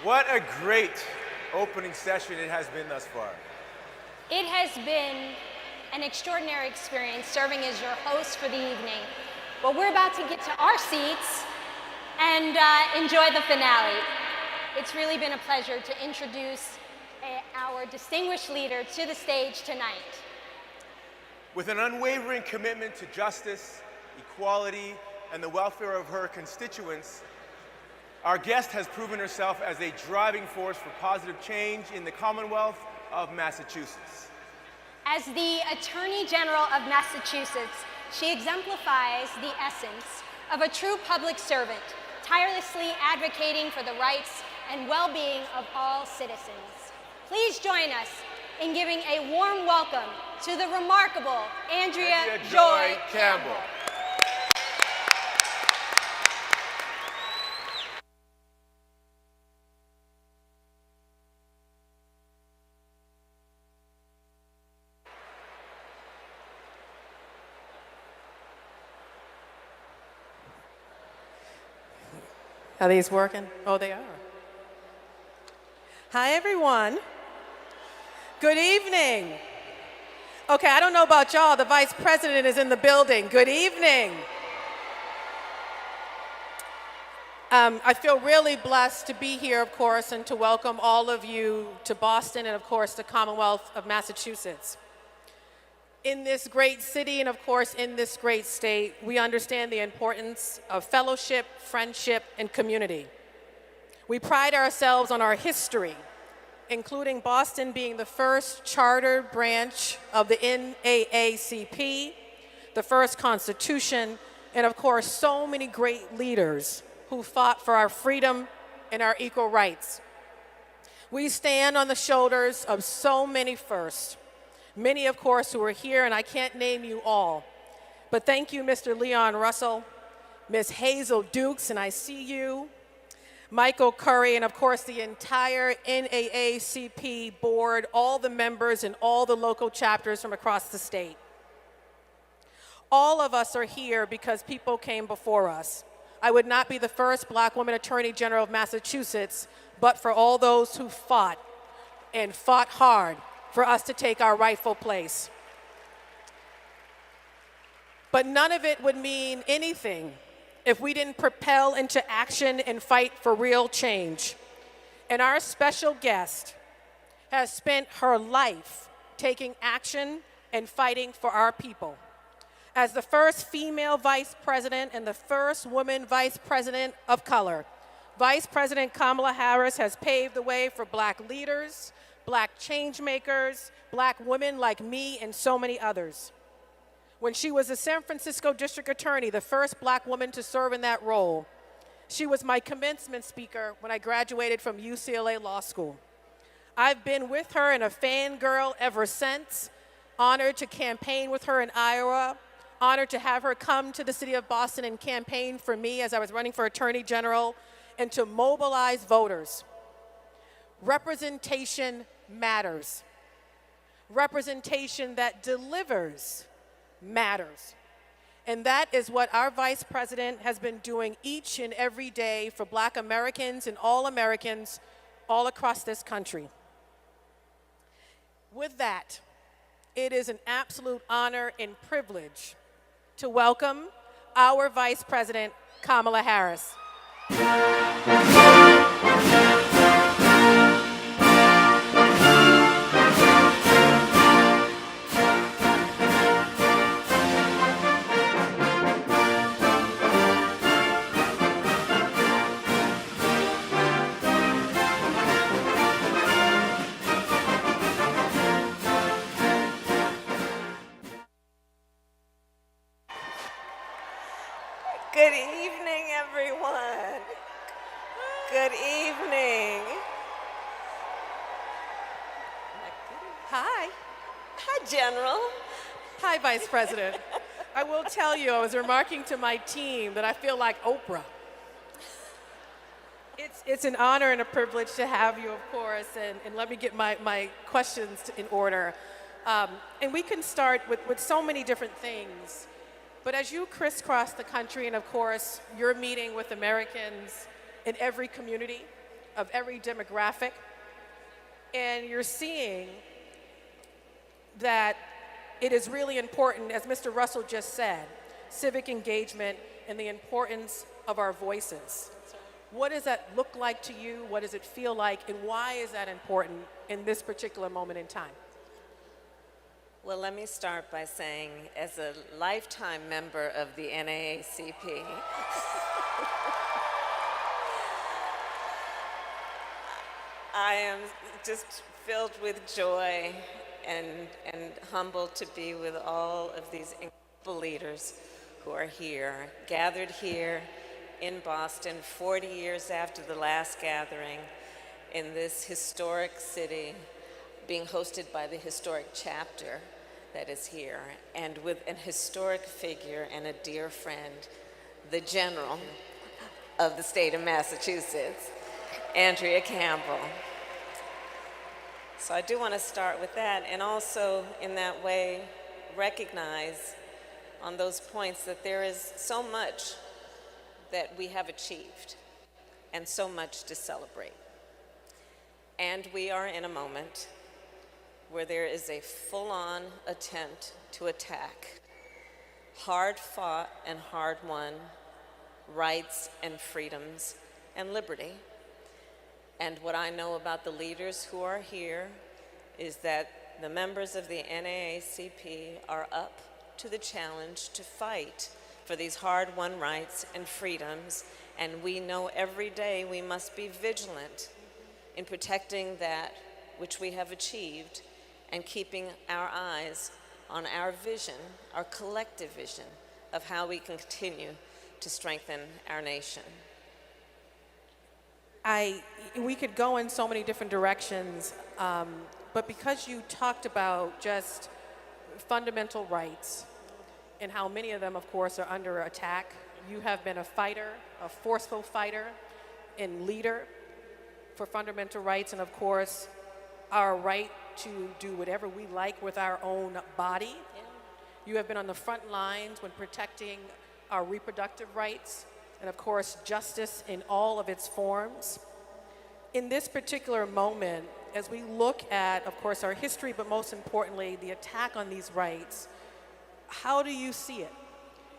What a great opening session it has been thus far. It has been an extraordinary experience serving as your host for the evening. But we're about to get to our seats and enjoy the finale. It's really been a pleasure to introduce our distinguished leader to the stage tonight. With an unwavering commitment to justice, equality, and the welfare of her constituents, our guest has proven herself as a driving force for positive change in the Commonwealth of Massachusetts. As the Attorney General of Massachusetts, she exemplifies the essence of a true public servant, tirelessly advocating for the rights and well-being of all citizens. Please join us in giving a warm welcome to the remarkable Andrea Joy Campbell. Are these working? Oh, they are. Hi, everyone. Good evening. Okay, I don't know about y'all. The Vice President is in the building. Good evening. I feel really blessed to be here, of course, and to welcome all of you to Boston and, of course, the Commonwealth of Massachusetts. In this great city and, of course, in this great state, we understand the importance of fellowship, friendship, and community. We pride ourselves on our history, including Boston being the first chartered branch of the NAACP, the first Constitution, and, of course, so many great leaders who fought for our freedom and our equal rights. We stand on the shoulders of so many firsts. Many, of course, who are here, and I can't name you all. But thank you, Mr. Leon Russell, Ms. Hazel Dukes, and I see you, Michael Curry, and of course the entire NAACP board, all the members and all the local chapters from across the state. All of us are here because people came before us. I would not be the first Black woman Attorney General of Massachusetts, but for all those who fought and fought hard for us to take our rightful place. But none of it would mean anything if we didn't propel into action and fight for real change. And our special guest has spent her life taking action and fighting for our people. As the first female vice president and the first woman vice president of color, Vice President Kamala Harris has paved the way for Black leaders, Black change makers, Black women like me, and so many others. When she was the San Francisco District Attorney, the first Black woman to serve in that role, she was my commencement speaker when I graduated from UCLA Law School. I've been with her and a fangirl ever since, honored to campaign with her in Iowa, honored to have her come to the city of Boston and campaign for me as I was running for Attorney General, and to mobilize voters. Representation matters. Representation that delivers matters. And that is what our Vice President has been doing each and every day for Black Americans and all Americans all across this country. With that, it is an absolute honor and privilege to welcome our Vice President, Kamala Harris. Good evening, everyone. Good evening. Hi. Hi, General. Hi, Vice President. I will tell you, I was remarking to my team that I feel like Oprah. It's an honor and a privilege to have you, of course, and let me get my questions in order. And we can start with so many different things. But as you crisscross the country, and of course, you're meeting with Americans in every community, of every demographic, and you're seeing that it is really important, as Mr. Russell just said, civic engagement and the importance of our voices. What does that look like to you? What does it feel like? And why is that important in this particular moment in time? Well, let me start by saying, as a lifetime member of the NAACP, I am just filled with joy and humbled to be with all of these incredible leaders who are here, gathered here in Boston 40 years after the last gathering in this historic city, being hosted by the historic chapter that is here, and with an historic figure and a dear friend, the General of the state of Massachusetts, Andrea Campbell. So I do want to start with that, and also in that way recognize on those points that there is so much that we have achieved and so much to celebrate. And we are in a moment where there is a full-on attempt to attack hard-fought and hard-won rights and freedoms and liberty. And what I know about the leaders who are here is that the members of the NAACP are up to the challenge to fight for these hard-won rights and freedoms, and we know every day we must be vigilant in protecting that which we have achieved and keeping our eyes on our vision, our collective vision of how we can continue to strengthen our nation. We could go in so many different directions, but because you talked about just fundamental rights and how many of them, of course, are under attack, you have been a fighter, a forceful fighter and leader for fundamental rights, and of course, our right to do whatever we like with our own body. Yeah. You have been on the front lines when protecting our reproductive rights, and of course, justice in all of its forms. In this particular moment, as we look at, of course, our history, but most importantly, the attack on these rights, how do you see it?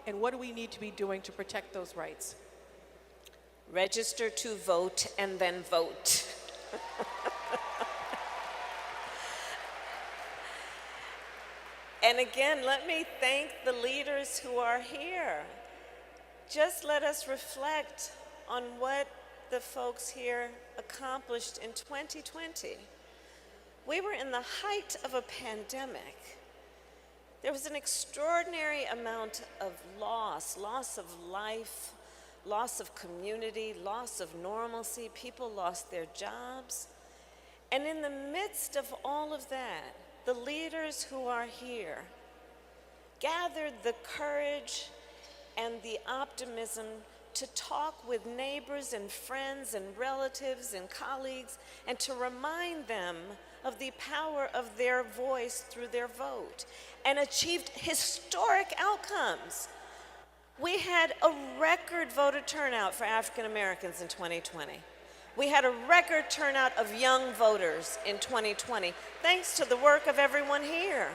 And what do we need to be doing to protect those rights? Register to vote and then vote. And again, let me thank the leaders who are here. Just let us reflect on what the folks here accomplished in 2020. We were in the height of a pandemic. There was an extraordinary amount of loss of life, loss of community, loss of normalcy. People lost their jobs. And in the midst of all of that, the leaders who are here gathered the courage and the optimism to talk with neighbors and friends and relatives and colleagues and to remind them of the power of their voice through their vote, and achieved historic outcomes. We had a record voter turnout for African Americans in 2020. We had a record turnout of young voters in 2020, thanks to the work of everyone here.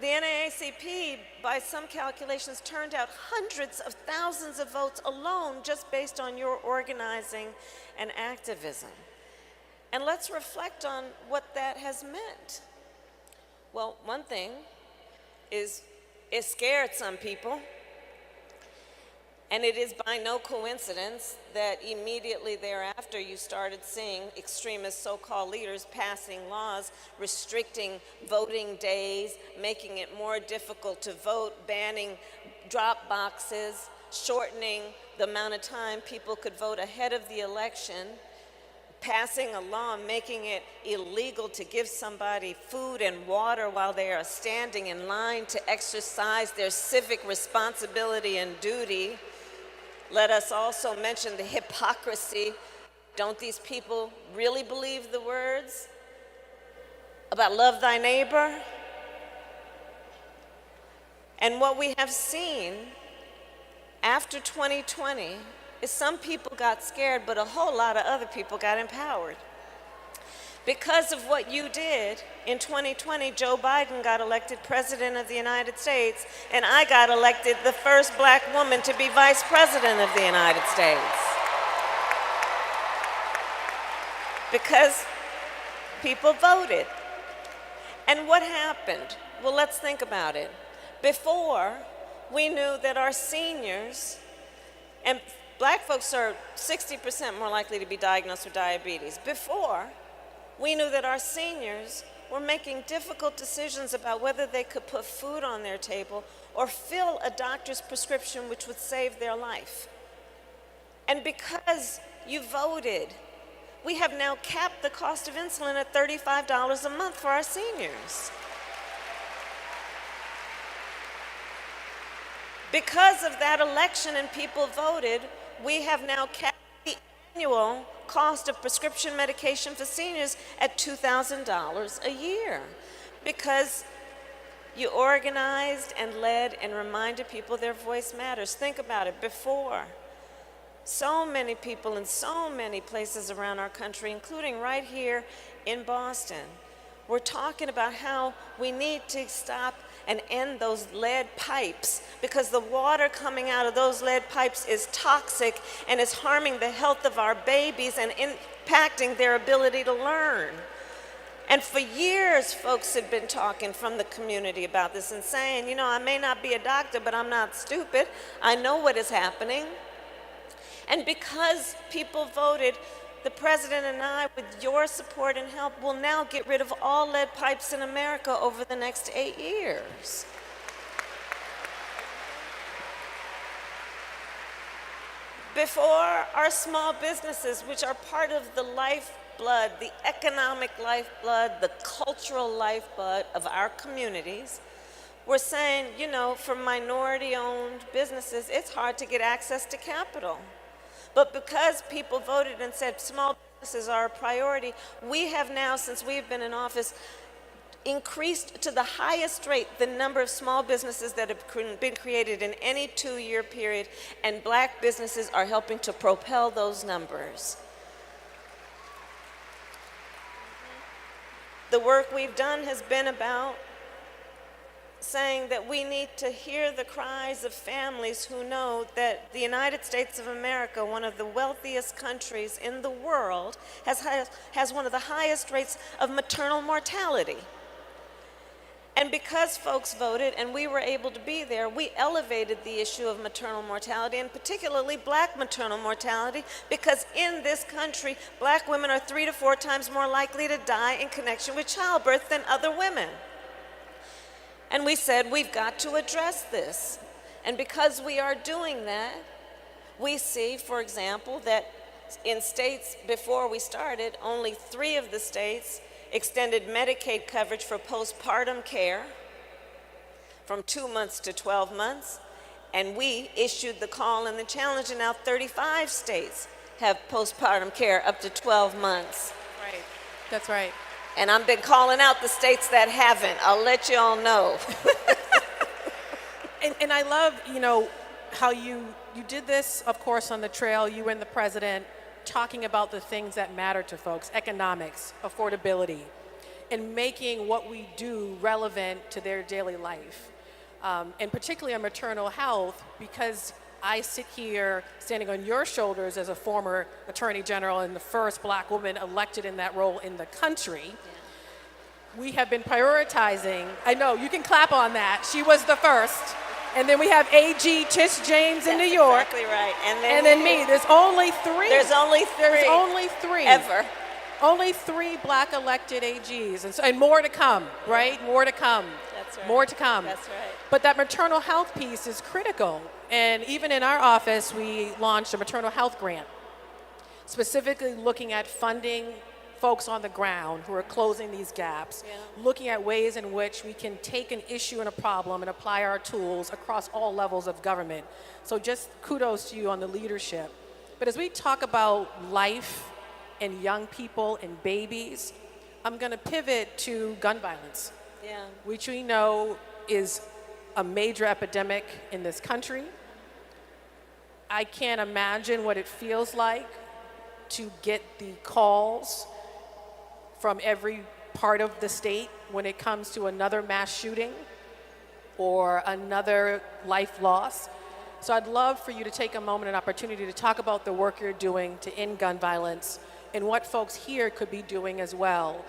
The NAACP, by some calculations, turned out hundreds of thousands of votes alone just based on your organizing and activism. And let's reflect on what that has meant. Well, one thing is it scared some people. And it is by no coincidence that immediately thereafter you started seeing extremist so-called leaders passing laws restricting voting days, making it more difficult to vote, banning drop boxes, shortening the amount of time people could vote ahead of the election, passing a law making it illegal to give somebody food and water while they are standing in line to exercise their civic responsibility and duty. Let us also mention the hypocrisy. Don't these people really believe the words about love thy neighbor? And what we have seen after 2020 is some people got scared, but a whole lot of other people got empowered. Because of what you did, in 2020, Joe Biden got elected President of the United States, and I got elected the first black woman to be Vice President of the United States. Because people voted. And what happened? Well, let's think about it. Before, we knew that our seniors, and black folks are 60% more likely to be diagnosed with diabetes. Before, we knew that our seniors were making difficult decisions about whether they could put food on their table or fill a doctor's prescription which would save their life. And because you voted, we have now capped the cost of insulin at $35 a month for our seniors. Because of that election and people voted, we have now capped the annual cost of prescription medication for seniors at $2,000 a year. Because you organized and led and reminded people their voice matters. Think about it. Before, so many people in so many places around our country, including right here in Boston, were talking about how we need to stop and end those lead pipes because the water coming out of those lead pipes is toxic and is harming the health of our babies and impacting their ability to learn. And for years, folks had been talking from the community about this and saying, you know, I may not be a doctor, but I'm not stupid. I know what is happening. And because people voted, the president and I, with your support and help, will now get rid of all lead pipes in America over the next 8 years. Before, our small businesses, which are part of the lifeblood, the economic lifeblood, the cultural lifeblood of our communities, were saying, you know, for minority-owned businesses, it's hard to get access to capital. But because people voted and said small businesses are a priority, we have now, since we've been in office, increased to the highest rate the number of small businesses that have been created in any 2-year period, and black businesses are helping to propel those numbers. The work we've done has been about saying that we need to hear the cries of families who know that the United States of America, one of the wealthiest countries in the world, has one of the highest rates of maternal mortality. And because folks voted and we were able to be there, we elevated the issue of maternal mortality, and particularly black maternal mortality, because in this country, black women are 3 to 4 times more likely to die in connection with childbirth than other women. And we said, we've got to address this. And because we are doing that, we see, for example, that in states before we started, only 3 of the states extended Medicaid coverage for postpartum care from 2 months to 12 months. And we issued the call and the challenge, and now 35 states have postpartum care up to 12 months. Right, that's right. And I've been calling out the states that haven't. I'll let you all know. And I love, you know, how you did this, of course, on the trail, you and the president, talking about the things that matter to folks, economics, affordability, and making what we do relevant to their daily life. And particularly on maternal health, because I sit here standing on your shoulders as a former Attorney General and the first black woman elected in that role in the country. Yeah. We have been prioritizing, I know, you can clap on that, she was the first. And then we have A.G. Tish James in New York. Exactly right. And then me, there's only 3. There's only 3. There's only 3. Ever. Only 3 black elected AGs, and more to come, right? More to come. That's right. More to come. That's right. But that maternal health piece is critical. And even in our office, we launched a maternal health grant, specifically looking at funding folks on the ground who are closing these gaps, looking at ways in which we can take an issue and a problem and apply our tools across all levels of government. So just kudos to you on the leadership. But as we talk about life and young people and babies, I'm going to pivot to gun violence, which we know is a major epidemic in this country. I can't imagine what it feels like to get the calls from every part of the state when it comes to another mass shooting or another life loss. So I'd love for you to take a moment and opportunity to talk about the work you're doing to end gun violence and what folks here could be doing as well.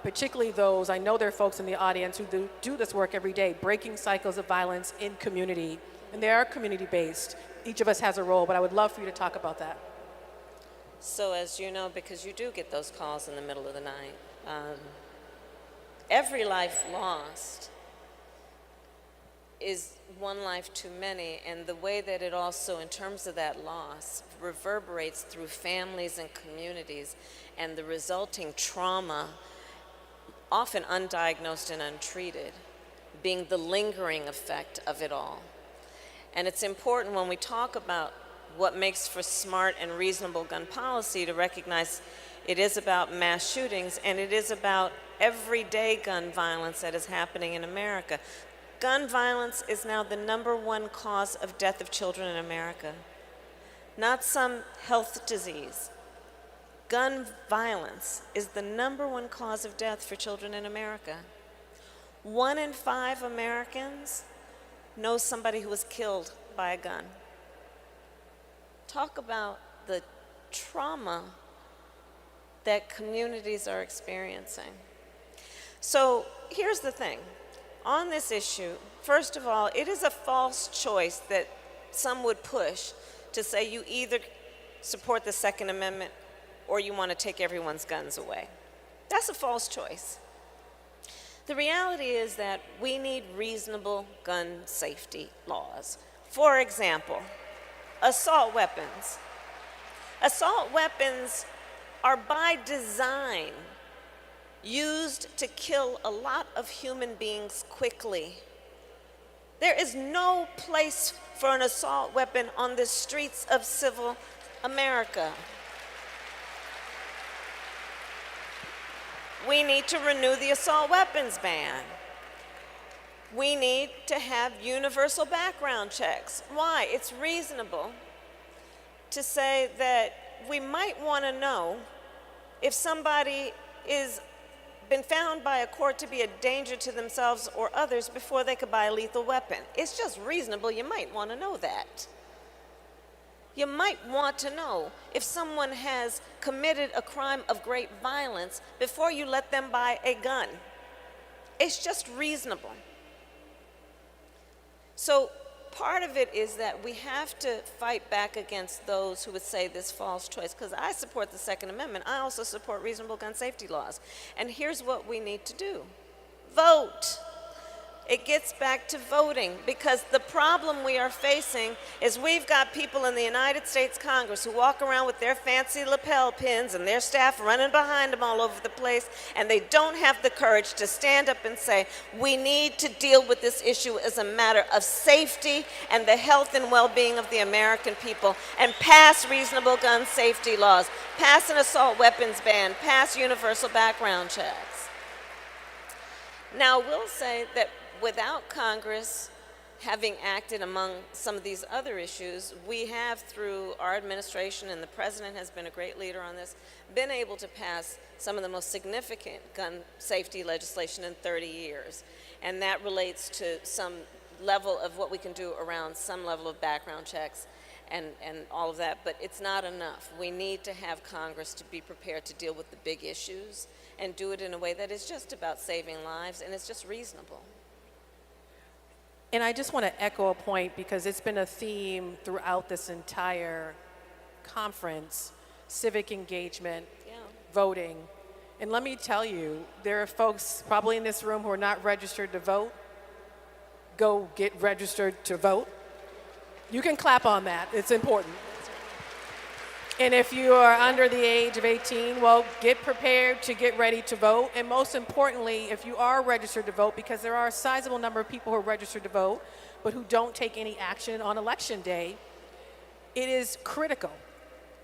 Particularly those, I know there are folks in the audience who do this work every day, breaking cycles of violence in community. And they are community-based. Each of us has a role, but I would love for you to talk about that. So as you know, because you do get those calls in the middle of the night, every life lost is one life too many, and the way that it also, in terms of that loss, reverberates through families and communities, and the resulting trauma, often undiagnosed and untreated, being the lingering effect of it all. And it's important when we talk about what makes for smart and reasonable gun policy to recognize it is about mass shootings and it is about everyday gun violence that is happening in America. Gun violence is now the #1 cause of death of children in America, not some health disease. Gun violence is the #1 cause of death for children in America. 1 in 5 Americans know somebody who was killed by a gun. Talk about the trauma that communities are experiencing. So here's the thing. On this issue, first of all, it is a false choice that some would push to say you either support the Second Amendment or you want to take everyone's guns away. That's a false choice. The reality is that we need reasonable gun safety laws. For example, assault weapons. Assault weapons are by design used to kill a lot of human beings quickly. There is no place for an assault weapon on the streets of civil America. We need to renew the assault weapons ban. We need to have universal background checks. Why? It's reasonable to say that we might want to know if somebody is been found by a court to be a danger to themselves or others before they could buy a lethal weapon. It's just reasonable. You might want to know that. You might want to know if someone has committed a crime of great violence before you let them buy a gun. It's just reasonable. So part of it is that we have to fight back against those who would say this false choice, because I support the Second Amendment. I also support reasonable gun safety laws. And here's what we need to do. Vote. It gets back to voting, because the problem we are facing is we've got people in the United States Congress who walk around with their fancy lapel pins and their staff running behind them all over the place, and they don't have the courage to stand up and say, we need to deal with this issue as a matter of safety and the health and well-being of the American people, and pass reasonable gun safety laws, pass an assault weapons ban, pass universal background checks. Now, we'll say that without Congress having acted among some of these other issues, we have, through our administration, and the President has been a great leader on this, been able to pass some of the most significant gun safety legislation in 30 years. And that relates to some level of what we can do around some level of background checks and all of that, but it's not enough. We need to have Congress to be prepared to deal with the big issues and do it in a way that is just about saving lives and it's just reasonable. And I just want to echo a point, because it's been a theme throughout this entire conference: civic engagement, voting. And let me tell you, there are folks probably in this room who are not registered to vote. Go get registered to vote. You can clap on that. It's important. And if you are under the age of 18, well, get prepared to get ready to vote. And most importantly, if you are registered to vote, because there are a sizable number of people who are registered to vote, but who don't take any action on Election Day, it is critical.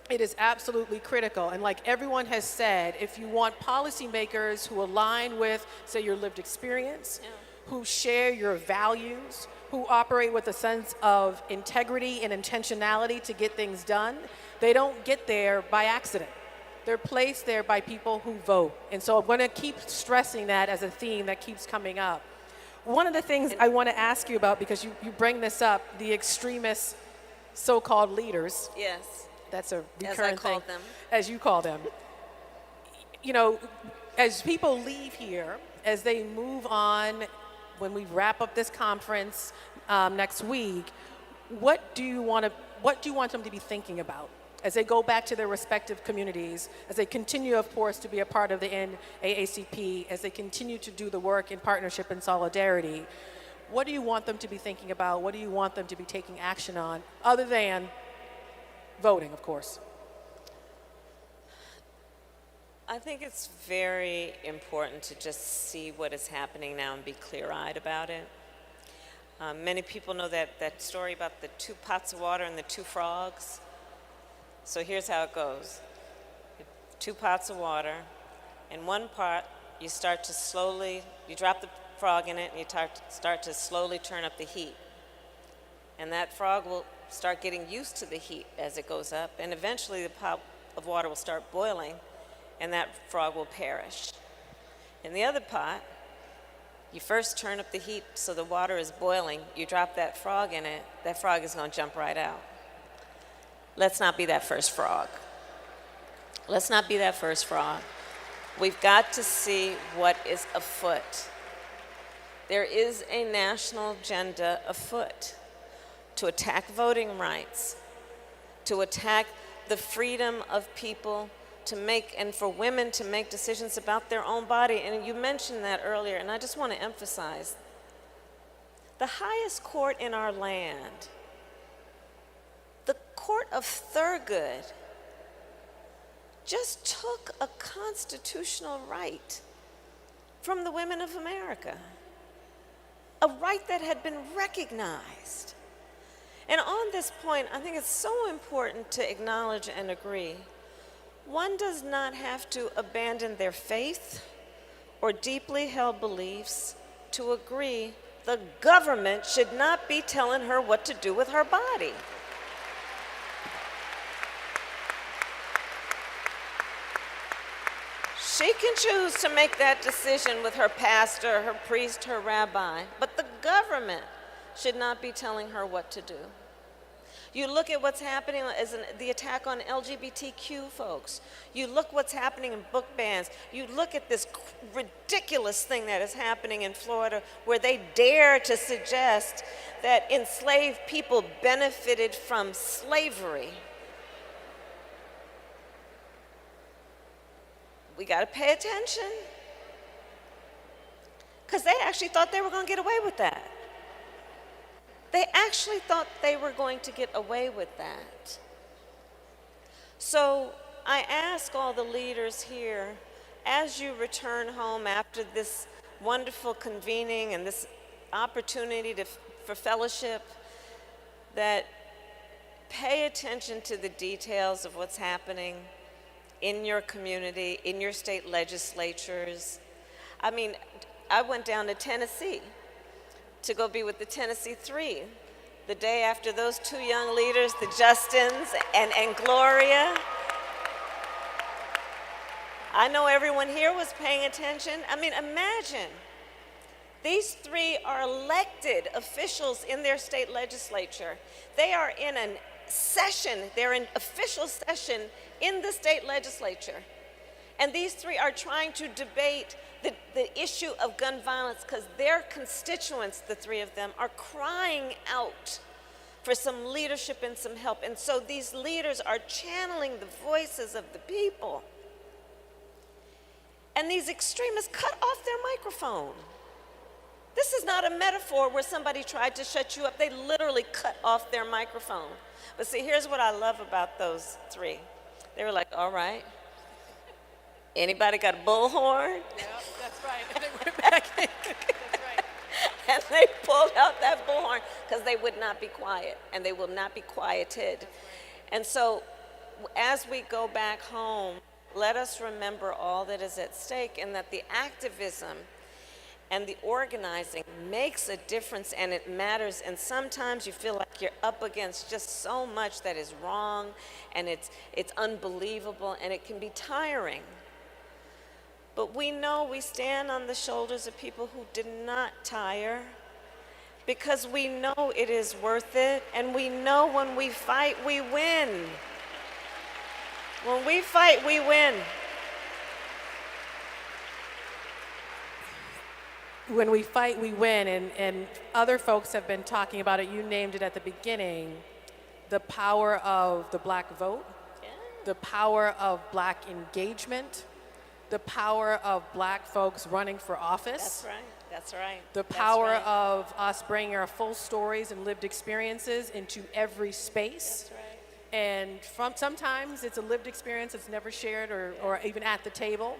It is absolutely critical. And like everyone has said, if you want policymakers who align with, say, your lived experience, who share your values, who operate with a sense of integrity and intentionality to get things done. They don't get there by accident. They're placed there by people who vote. And so I'm going to keep stressing that as a theme that keeps coming up. One of the things I want to ask you about, because you bring this up, the extremist so-called leaders. Yes. That's a recurrent As I thing. called them. As you call them. You know, as people leave here, as they move on, when we wrap up this conference next week, what do you want them to be thinking about as they go back to their respective communities, as they continue, of course, to be a part of the NAACP, as they continue to do the work in partnership and solidarity? What do you want them to be thinking about? What do you want them to be taking action on, other than voting, of course? I think it's very important to just see what is happening now and be clear-eyed about it. Many people know that story about the 2 pots of water and the 2 frogs. So here's how it goes. 2 pots of water. In one pot, you drop the frog in it, and you start to slowly turn up the heat. And that frog will start getting used to the heat as it goes up, and eventually the pot of water will start boiling, and that frog will perish. In the other pot, you first turn up the heat so the water is boiling, you drop that frog in it, that frog is going to jump right out. Let's not be that first frog. Let's not be that first frog. We've got to see what is afoot. There is a national agenda afoot to attack voting rights, to attack the freedom of people to make, and for women to make decisions about their own body. And you mentioned that earlier, and I just want to emphasize, the highest court in our land, the court of Thurgood, just took a constitutional right from the women of America, a right that had been recognized. And on this point, I think it's so important to acknowledge and agree. One does not have to abandon their faith or deeply held beliefs to agree the government should not be telling her what to do with her body. She can choose to make that decision with her pastor, her priest, her rabbi, but the government should not be telling her what to do. You look at what's happening as the attack on LGBTQ folks. You look what's happening in book bans. You look at this ridiculous thing that is happening in Florida where they dare to suggest that enslaved people benefited from slavery. We got to pay attention, because they actually thought they were going to get away with that. They actually thought they were going to get away with that. So I ask all the leaders here, as you return home after this wonderful convening and this opportunity for fellowship, that pay attention to the details of what's happening in your community, in your state legislatures. I mean, I went down to Tennessee to go be with the Tennessee Three the day after those 2 young leaders, the Justins and Gloria. I know everyone here was paying attention. I mean, imagine, these 3 are elected officials in their state legislature. They are in a session, they're in official session in the state legislature. And these 3 are trying to debate the issue of gun violence because their constituents, the 3 of them, are crying out for some leadership and some help. And so these leaders are channeling the voices of the people. And these extremists cut off their microphone. This is not a metaphor where somebody tried to shut you up. They literally cut off their microphone. But see, here's what I love about those 3. They were like, all right. Anybody got a bullhorn? Yeah, that's right. And they went back in. That's right. And they pulled out that bullhorn because they would not be quiet, and they will not be quieted. And so as we go back home, let us remember all that is at stake, and that the activism and the organizing makes a difference, and it matters, and sometimes you feel like you're up against just so much that is wrong, and it's unbelievable, and it can be tiring. But we know we stand on the shoulders of people who did not tire, because we know it is worth it, and we know when we fight, we win. When we fight, we win. When we fight, we win, and other folks have been talking about it. You named it at the beginning, the power of the black vote, the power of black engagement, the power of black folks running for office. That's right, that's right. The power of us bringing our full stories and lived experiences into every space. That's right. And sometimes it's a lived experience that's never shared or even at the table.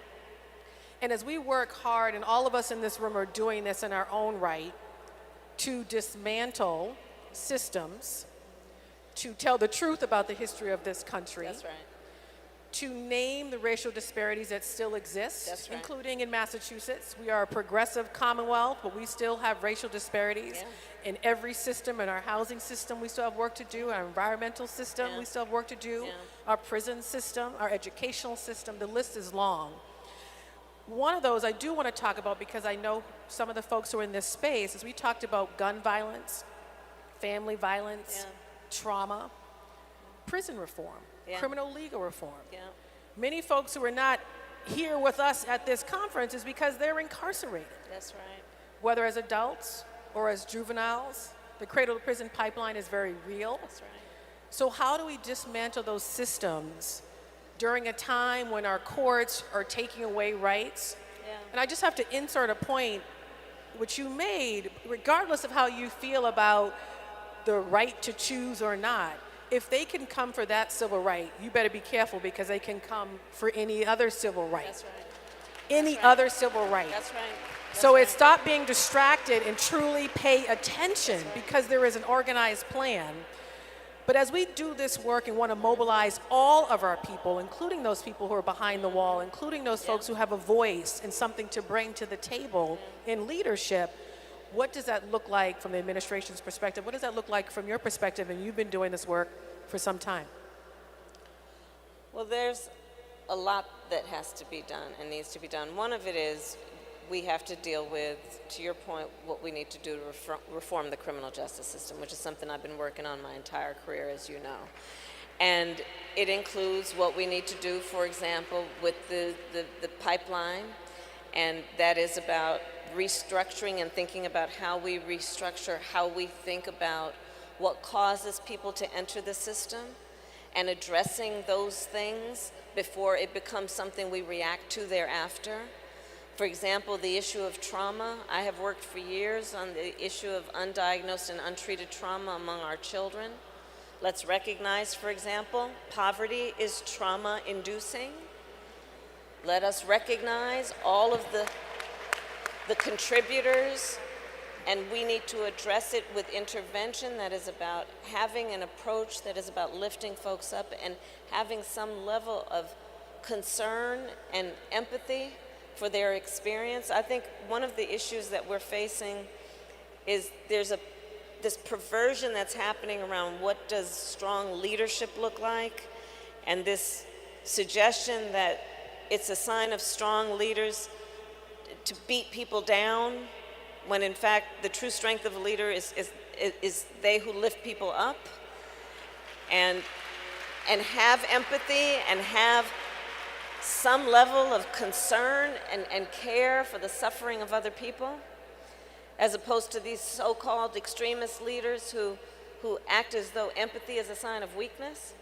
And as we work hard, and all of us in this room are doing this in our own right, to dismantle systems, to tell the truth about the history of this country, That's right. to name the racial disparities that still exist, That's right. including in Massachusetts. We are a progressive Commonwealth, but we still have racial disparities in every system. In our housing system, we still have work to do. Our environmental system, we still have work to do. Our prison system, our educational system, the list is long. One of those I do want to talk about, because I know some of the folks who are in this space, is we talked about gun violence, family violence, trauma, prison reform, criminal legal reform. Many folks who are not here with us at this conference is because they're incarcerated. That's right. Whether as adults or as juveniles, the cradle to prison pipeline is very real. That's right. So how do we dismantle those systems during a time when our courts are taking away rights? And I just have to insert a point which you made, regardless of how you feel about the right to choose or not. If they can come for that civil right, you better be careful, because they can come for any other civil right. That's right. Any other civil right. That's right. So it's stop being distracted and truly pay attention, because there is an organized plan. But as we do this work and want to mobilize all of our people, including those people who are behind the wall, including those folks who have a voice and something to bring to the table in leadership, what does that look like from the administration's perspective? What does that look like from your perspective? And you've been doing this work for some time. Well, there's a lot that has to be done and needs to be done. One of it is we have to deal with, to your point, what we need to do to reform the criminal justice system, which is something I've been working on my entire career, as you know. And it includes what we need to do, for example, with the pipeline, and that is about restructuring and thinking about how we restructure, how we think about what causes people to enter the system, and addressing those things before it becomes something we react to thereafter. For example, the issue of trauma. I have worked for years on the issue of undiagnosed and untreated trauma among our children. Let's recognize, for example, poverty is trauma-inducing. Let us recognize all of the contributors, and we need to address it with intervention that is about having an approach that is about lifting folks up and having some level of concern and empathy for their experience. I think one of the issues that we're facing is there's this perversion that's happening around what does strong leadership look like, and this suggestion that it's a sign of strong leaders to beat people down, when in fact the true strength of a leader is they who lift people up and have empathy and have some level of concern and care for the suffering of other people, as opposed to these so-called extremist leaders who act as though empathy is a sign of weakness.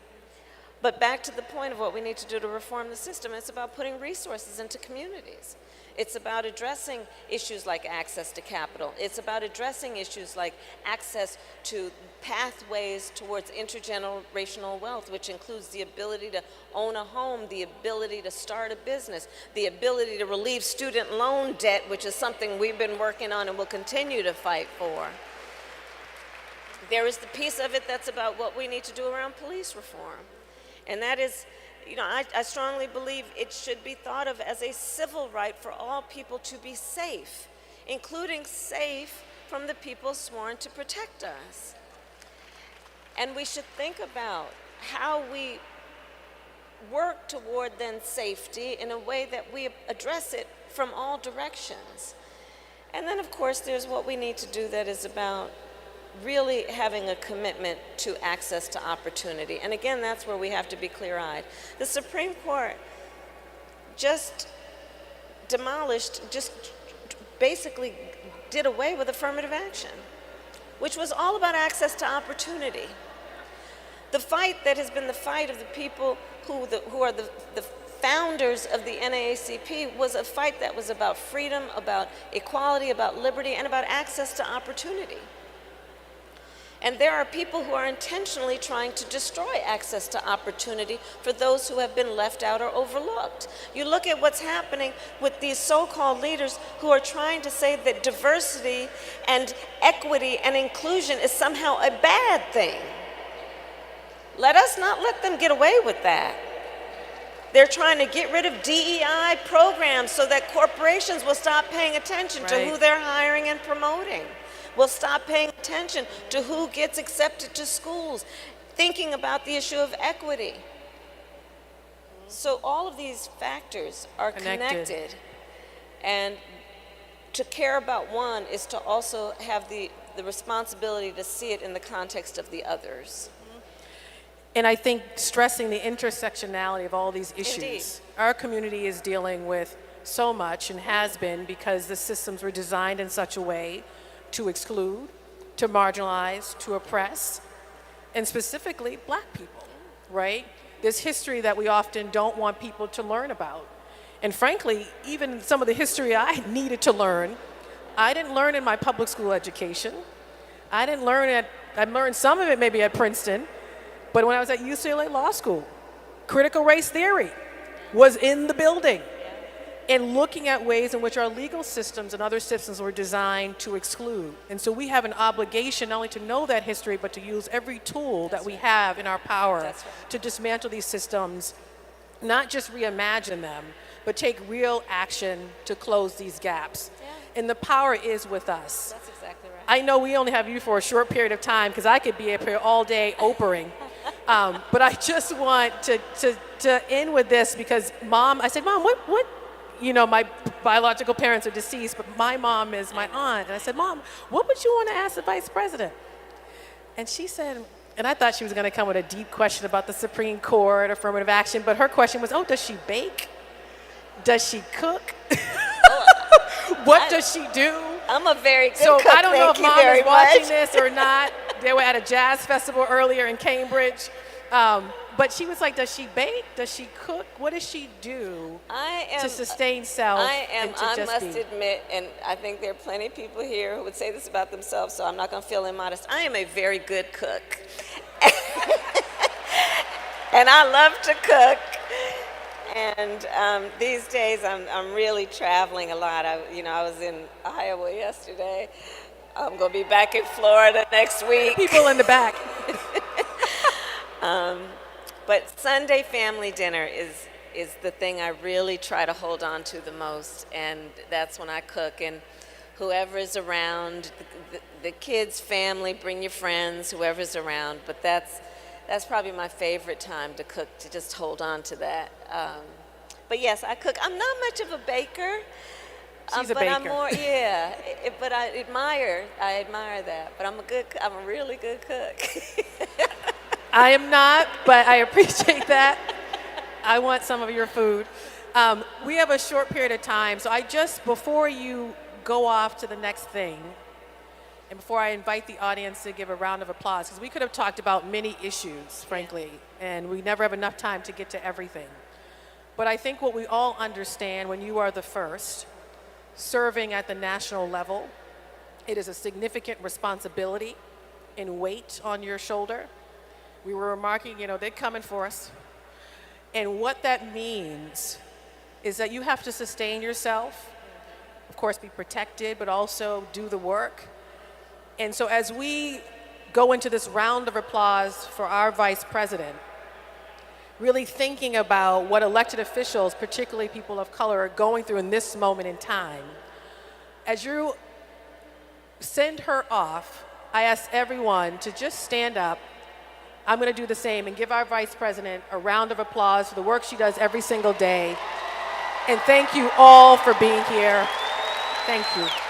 But back to the point of what we need to do to reform the system, it's about putting resources into communities. It's about addressing issues like access to capital. It's about addressing issues like access to pathways towards intergenerational wealth, which includes the ability to own a home, the ability to start a business, the ability to relieve student loan debt, which is something we've been working on and will continue to fight for. There is the piece of it that's about what we need to do around police reform. And that is, you know, I strongly believe it should be thought of as a civil right for all people to be safe including safe from the people sworn to protect us. And we should think about how we work toward then safety in a way that we address it from all directions. And then, of course, there's what we need to do that is about really having a commitment to access to opportunity. And again, that's where we have to be clear-eyed. The Supreme Court just basically did away with affirmative action, which was all about access to opportunity. The fight that has been the fight of the people who are the founders of the NAACP was a fight that was about freedom, about equality, about liberty, and about access to opportunity. And there are people who are intentionally trying to destroy access to opportunity for those who have been left out or overlooked. You look at what's happening with these so-called leaders who are trying to say that diversity and equity and inclusion is somehow a bad thing. Let us not let them get away with that. They're trying to get rid of DEI programs so that corporations will stop paying attention to who they're hiring and promoting. Will stop paying attention to who gets accepted to schools, thinking about the issue of equity. So all of these factors are connected. And to care about one is to also have the responsibility to see it in the context of the others. And I think stressing the intersectionality of all these issues. Indeed. Our community is dealing with so much and has been because the systems were designed in such a way to exclude, to marginalize, to oppress, and specifically Black people, right? There's history that we often don't want people to learn about. And frankly, even some of the history I needed to learn, I didn't learn in my public school education. I learned some of it maybe at Princeton, but when I was at UCLA Law School, critical race theory was in the building. And looking at ways in which our legal systems and other systems were designed to exclude. And so we have an obligation not only to know that history, but to use every tool that we have in our power to dismantle these systems, not just reimagine them, but take real action to close these gaps. Yeah. And the power is with us. That's exactly right. I know we only have you for a short period of time because I could be up here all day Oprahing. But I just want to end with this because I said, Mom, what? You know, my biological parents are deceased, but my mom is my aunt. And I said, Mom, what would you want to ask the vice president? And she said, and I thought she was going to come with a deep question about the Supreme Court, affirmative action, but her question was, does she bake? Does she cook? What does she do? I'm a very good cook. So I don't know if Mom is watching this or not. They were at a jazz festival earlier in Cambridge. But she was like, does she bake? Does she cook? What does she do to sustain self? I must admit, and I think there are plenty of people here who would say this about themselves, so I'm not going to feel immodest. I am a very good cook. And I love to cook. And these days, I'm really traveling a lot. I was in Iowa yesterday. I'm going to be back in Florida next week. People in the back. But Sunday family dinner is the thing I really try to hold on to the most, and that's when I cook. And whoever is around, the kids, family, bring your friends, whoever's around. But that's probably my favorite time to cook, to just hold on to that. But yes, I cook. I'm not much of a baker. She's a but baker. I'm more, but I admire that. But I'm a really good cook. I am not, but I appreciate that. I want some of your food. We have a short period of time, so before you go off to the next thing, and before I invite the audience to give a round of applause, because we could have talked about many issues, frankly, and we never have enough time to get to everything. But I think what we all understand when you are the first, serving at the national level, it is a significant responsibility and weight on your shoulder. We were remarking, they're coming for us. And what that means is that you have to sustain yourself, of course, be protected, but also do the work. And so as we go into this round of applause for our vice president, really thinking about what elected officials, particularly people of color, are going through in this moment in time, As you send her off, I ask everyone to just stand up. I'm going to do the same and give our Vice President a round of applause for the work she does every single day. And thank you all for being here. Thank you.